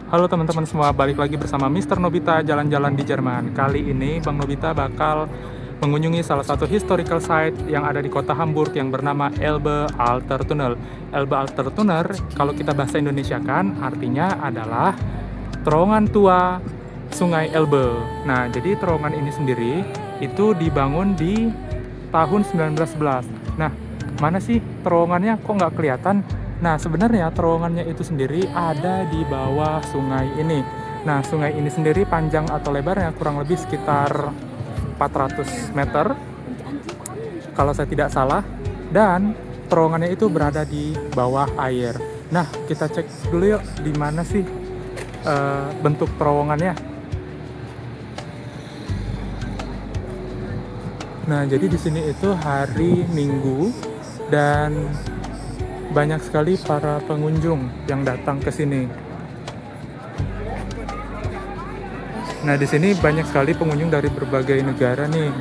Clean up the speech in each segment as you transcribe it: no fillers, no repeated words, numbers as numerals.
Halo teman-teman semua, balik lagi bersama Mr. Nobita jalan-jalan di Jerman. Kali ini Bang Nobita bakal mengunjungi salah satu historical site yang ada di kota Hamburg yang bernama Elbe Alter Tunnel. Elbe Alter Tunnel, kalau kita bahasa Indonesia kan, artinya adalah terowongan tua Sungai Elbe. Nah, jadi terowongan ini sendiri itu dibangun di tahun 1911. Nah, mana sih terowongannya kok nggak kelihatan? Nah, sebenarnya terowongannya itu sendiri ada di bawah sungai ini. Nah, sungai ini sendiri panjang atau lebarnya kurang lebih sekitar 400 meter, kalau saya tidak salah. Dan terowongannya itu berada di bawah air. Nah, kita cek dulu yuk di mana sih bentuk terowongannya. Nah, jadi di sini itu hari Minggu dan banyak sekali para pengunjung yang datang ke sini. Nah, di sini banyak sekali pengunjung dari berbagai negara nih.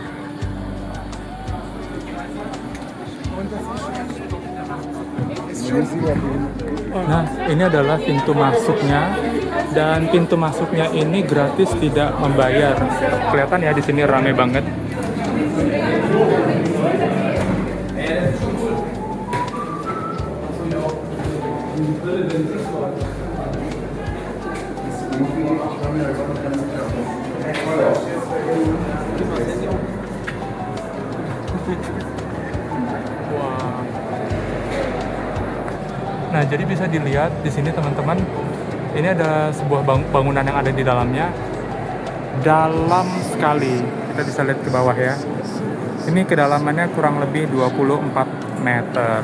Nah, ini adalah pintu masuknya, dan pintu masuknya ini gratis, tidak membayar. Kelihatan ya di sini rame banget. Wah. Nah, jadi bisa dilihat di sini teman-teman, ini ada sebuah bangunan yang ada di dalamnya. Dalam sekali. Kita bisa lihat ke bawah ya. Ini kedalamannya kurang lebih 24 meter.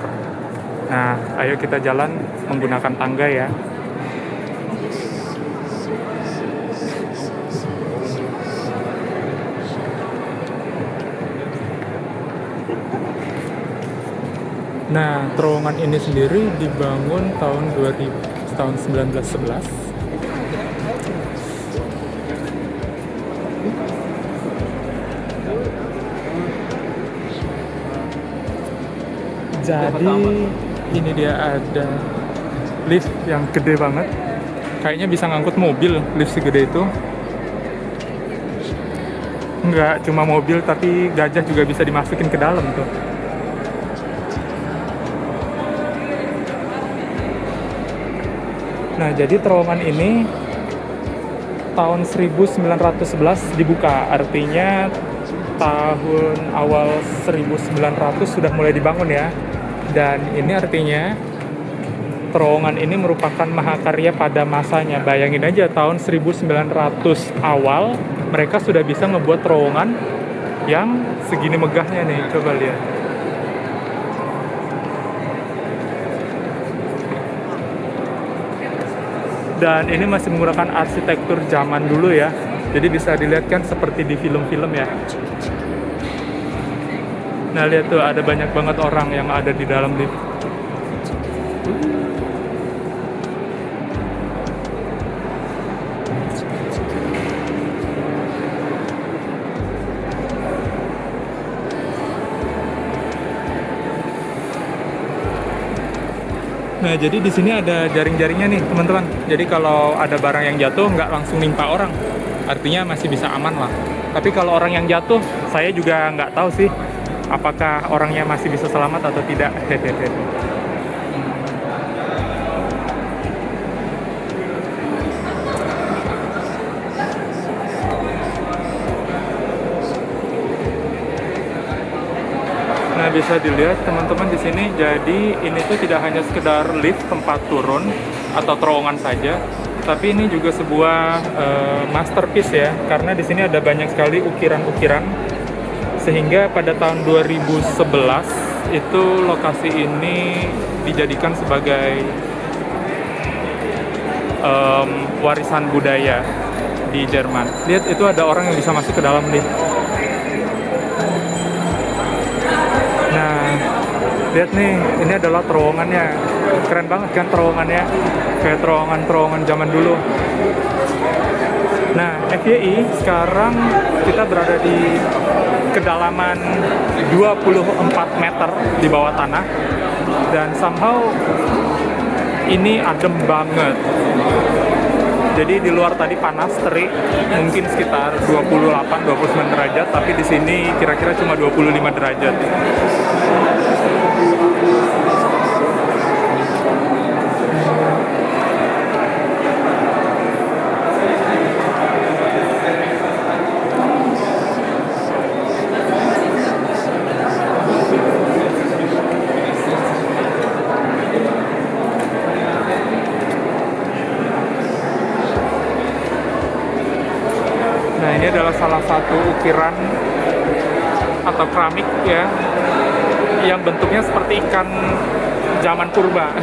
Nah, ayo kita jalan menggunakan tangga ya. Nah, terowongan ini sendiri dibangun tahun 1911. Jadi ini dia ada lift yang gede banget. Kayaknya bisa ngangkut mobil, lift segede itu. Nggak cuma mobil, tapi gajah juga bisa dimasukin ke dalam tuh. Nah, jadi terowongan ini tahun 1911 dibuka, artinya tahun awal 1900 sudah mulai dibangun ya. Dan ini artinya terowongan ini merupakan mahakarya pada masanya. Bayangin aja, tahun 1900 awal mereka sudah bisa ngebuat terowongan yang segini megahnya nih, coba lihat. Dan ini masih menggunakan arsitektur zaman dulu ya. Jadi bisa dilihat kan seperti di film-film ya. Nah, lihat tuh, ada banyak banget orang yang ada di dalam lift. Nah, jadi di sini ada jaring-jaringnya nih, teman-teman. Jadi kalau ada barang yang jatuh, nggak langsung nimpa orang. Artinya masih bisa aman lah. Tapi kalau orang yang jatuh, saya juga nggak tahu sih apakah orangnya masih bisa selamat atau tidak. Nah, bisa dilihat teman-teman di sini. Jadi ini tuh tidak hanya sekedar lift tempat turun atau terowongan saja, tapi ini juga sebuah masterpiece ya, karena di sini ada banyak sekali ukiran-ukiran. Sehingga pada tahun 2011 itu lokasi ini dijadikan sebagai warisan budaya di Jerman. Lihat, itu ada orang yang bisa masuk ke dalam nih. Nah, lihat nih, ini adalah terowongannya. Keren banget kan terowongannya, kayak terowongan-terowongan zaman dulu. Nah, FYI, sekarang kita berada di kedalaman 24 meter di bawah tanah, dan somehow ini adem banget. Jadi di luar tadi panas terik, mungkin sekitar 28-29 derajat, tapi di sini kira-kira cuma 25 derajat. Nah, ini adalah salah satu ukiran atau keramik ya, yang bentuknya seperti ikan zaman purba.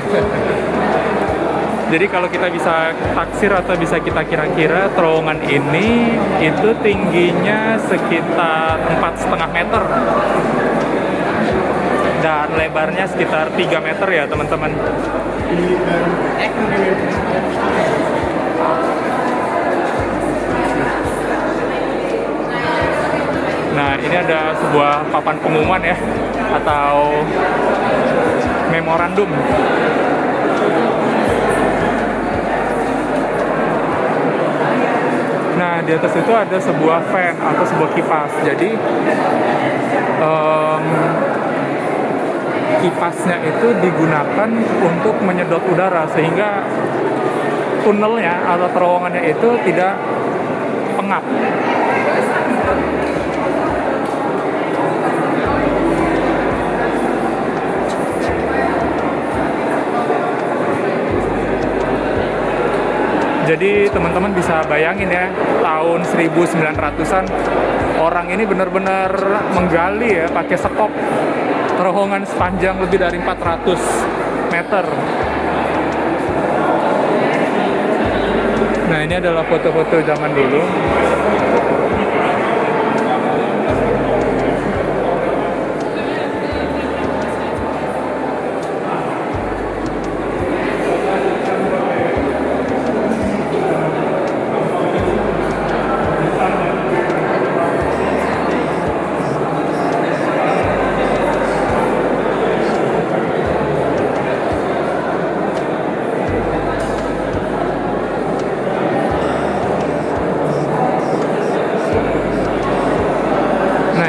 Jadi kalau kita bisa taksir atau bisa kita kira-kira, terowongan ini itu tingginya sekitar 4,5 meter dan lebarnya sekitar 3 meter ya teman-teman. Nah, ini ada sebuah papan pengumuman ya, atau memorandum. Nah, di atas itu ada sebuah fan atau sebuah kipas. Jadi, kipasnya itu digunakan untuk menyedot udara, sehingga tunnelnya atau terowongannya itu tidak pengap. Jadi teman-teman bisa bayangin ya, tahun 1900-an orang ini benar-benar menggali ya, pakai sekop terowongan sepanjang lebih dari 400 meter. Nah, ini adalah foto-foto zaman dulu.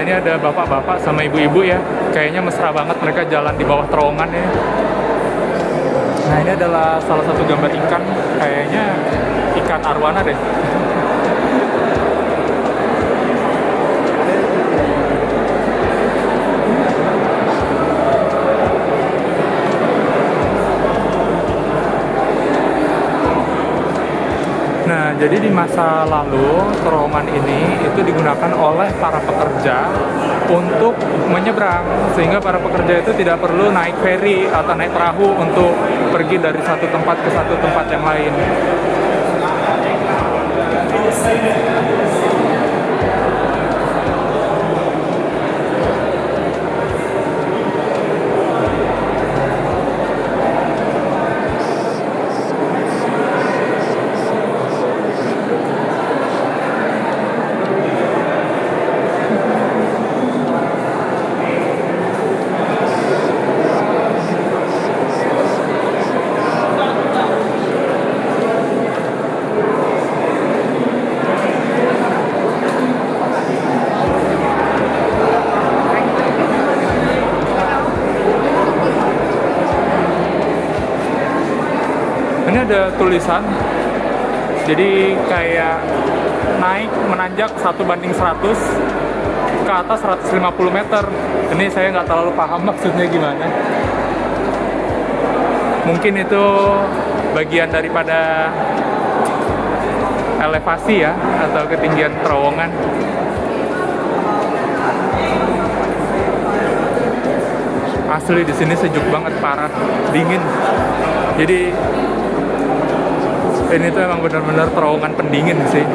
Ini ada bapak-bapak sama ibu-ibu ya, kayaknya mesra banget mereka jalan di bawah terowongan ya. Nah, ini adalah salah satu gambar ikan, kayaknya ikan arwana deh. Nah, jadi di masa lalu terowongan ini itu digunakan oleh para pekerja untuk menyeberang, sehingga para pekerja itu tidak perlu naik feri atau naik perahu untuk pergi dari satu tempat ke satu tempat yang lain. Ini ada tulisan, jadi kayak naik menanjak 1:100 ke atas 150 meter. Ini saya nggak terlalu paham maksudnya gimana. Mungkin itu bagian daripada elevasi ya, atau ketinggian terowongan. Asli di sini sejuk banget, parah, dingin. Jadi ini tuh emang benar-benar terowongan pendingin sih.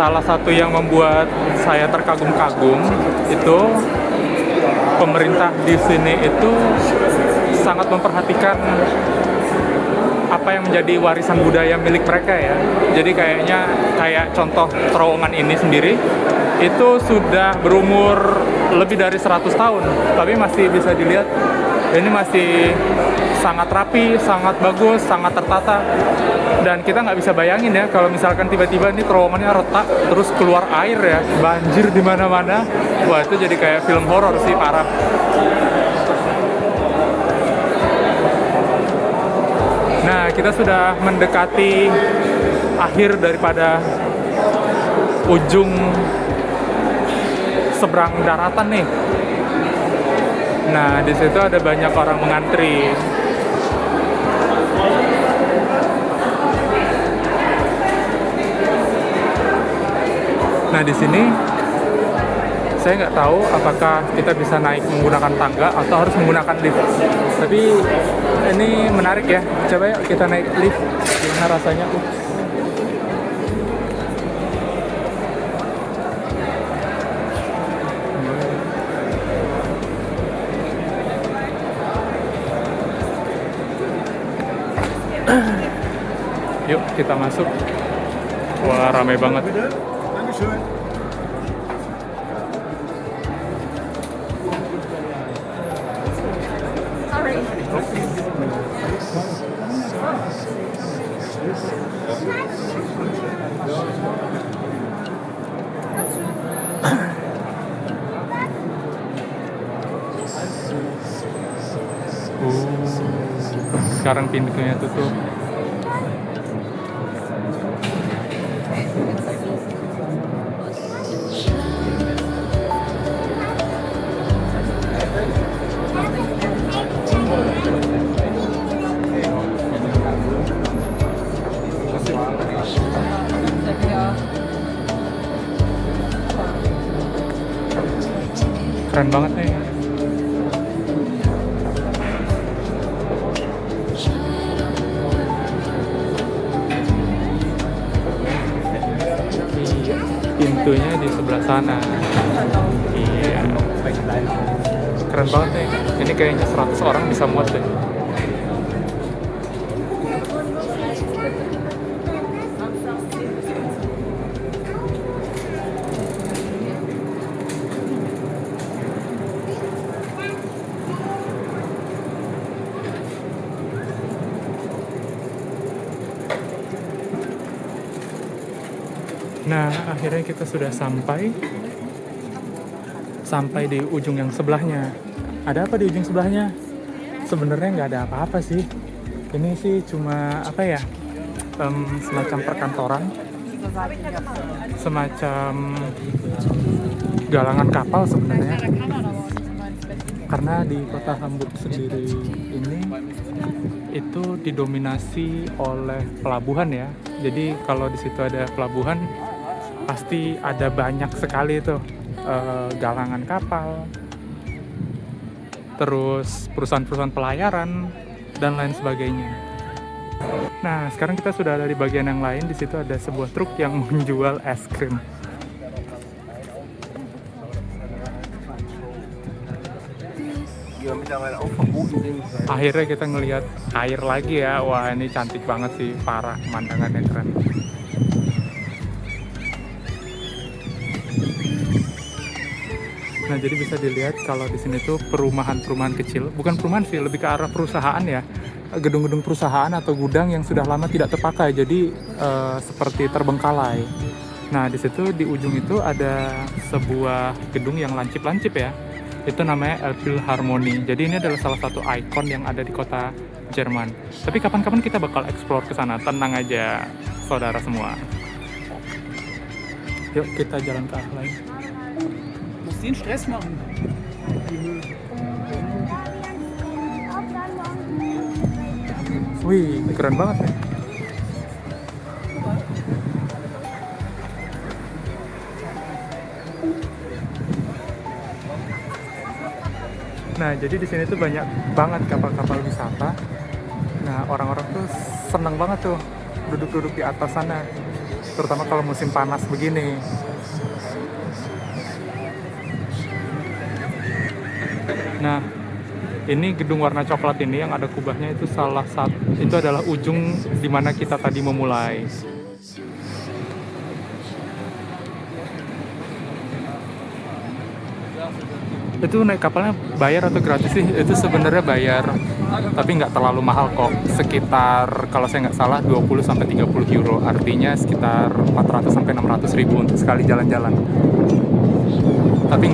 salah satu yang membuat saya terkagum-kagum itu pemerintah di sini itu sangat memperhatikan apa yang menjadi warisan budaya milik mereka ya. Jadi kayak contoh terowongan ini sendiri itu sudah berumur lebih dari 100 tahun, tapi masih bisa dilihat ini masih sangat rapi, sangat bagus, sangat tertata. Dan kita nggak bisa bayangin ya kalau misalkan tiba-tiba ini terowongannya retak terus keluar air ya, banjir di mana-mana. Wah, itu jadi kayak film horor sih, parah. Nah, kita sudah mendekati akhir daripada ujung seberang daratan nih. Nah, di situ ada banyak orang mengantri. Nah, di sini saya nggak tahu apakah kita bisa naik menggunakan tangga atau harus menggunakan lift. Tapi ini menarik ya. Coba yuk kita naik lift. Gimana rasanya? Yuk kita masuk. Wah, ramai banget. Sekarang pintunya tutup. Keren banget nih. Pintunya di sebelah sana. Iya. Keren banget nih. Ini kayaknya 100 orang bisa muat deh. Nah, akhirnya kita sudah sampai di ujung yang sebelahnya. Ada apa di ujung sebelahnya? Sebenarnya nggak ada apa-apa sih. Ini sih cuma apa ya? Semacam perkantoran, semacam galangan kapal sebenarnya. Karena di kota Hamburg sendiri ini itu didominasi oleh pelabuhan ya. Jadi kalau di situ ada pelabuhan pasti ada banyak sekali tuh galangan kapal, terus perusahaan-perusahaan pelayaran dan lain sebagainya. Nah, sekarang kita sudah ada di bagian yang lain. Di situ ada sebuah truk yang menjual es krim. Akhirnya kita ngelihat air lagi ya. Wah, ini cantik banget sih, parah, pemandangannya keren. Nah, jadi bisa dilihat kalau di sini tuh perumahan-perumahan kecil, bukan perumahan sih, lebih ke arah perusahaan ya, gedung-gedung perusahaan atau gudang yang sudah lama tidak terpakai, jadi seperti terbengkalai. Nah, di situ di ujung itu ada sebuah gedung yang lancip-lancip ya, itu namanya Elbphilharmonie. Jadi ini adalah salah satu ikon yang ada di kota Jerman. Tapi kapan-kapan kita bakal explore ke sana, tenang aja saudara semua. Yuk kita jalan ke arah lain. Den Stress machen. Wih, keren banget nih. Nah, jadi di sini tuh banyak banget kapal-kapal wisata. Nah, orang-orang tuh seneng banget tuh duduk-duduk di atas sana. terutama kalau musim panas begini. Nah, ini gedung warna coklat ini yang ada kubahnya itu itu adalah ujung di mana kita tadi memulai. Itu naik kapalnya bayar atau gratis sih? Itu sebenarnya bayar, tapi nggak terlalu mahal kok. Sekitar kalau saya nggak salah 20-30 euro, artinya sekitar 400-600 ribu untuk sekali jalan-jalan. Tapi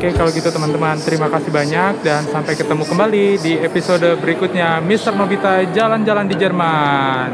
oke, kalau gitu teman-teman, terima kasih banyak dan sampai ketemu kembali di episode berikutnya Mr. Nobita Jalan-Jalan di Jerman.